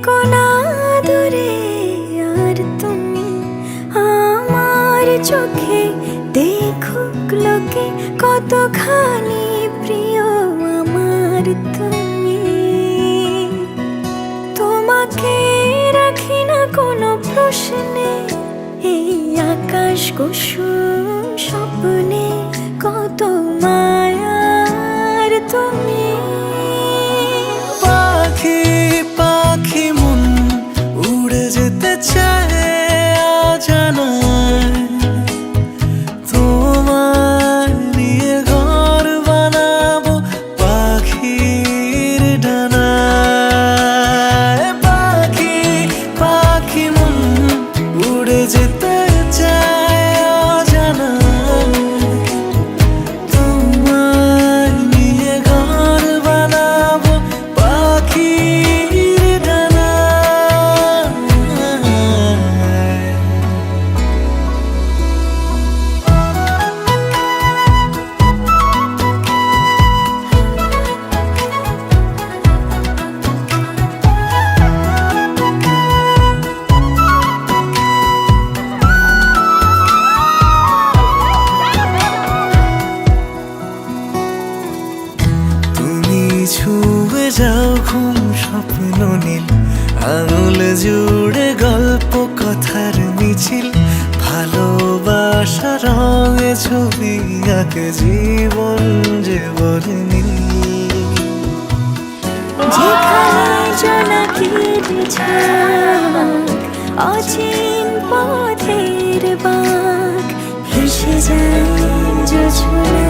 থেকো না দূরে, আর তুমি আমার চোখে দেখুক লোকে কতখানি প্রিয় আমার তুমি। তোমাকে রাখি না কোনো প্রশ্নে, এই আকাশ কুসুম স্বপ্নে কত মায়ার তুমি। পাখি পাখি মন উড়ে যেতে চায় অজানায়, তোমার নিয়ে ঘর বানাবো পাখির ডানায়। পাখি পাখি মন উড়ে যেতে চায় অজানায়, তোমার নিয়ে ঘর বানাবো পাখির ডানায়। তুমি ছুঁয়ে যাও ঘুম স্বপ্ন নীল, আঙুল জুড়ে গল্প কথার মিছিল, ভালোবাসা রঙে ছবি আঁকে জীবন যে বলে নীল। যেখানে জোনাকির ঝাঁক, অচিন পথের বাঁক, ভেসে যায় যোছনা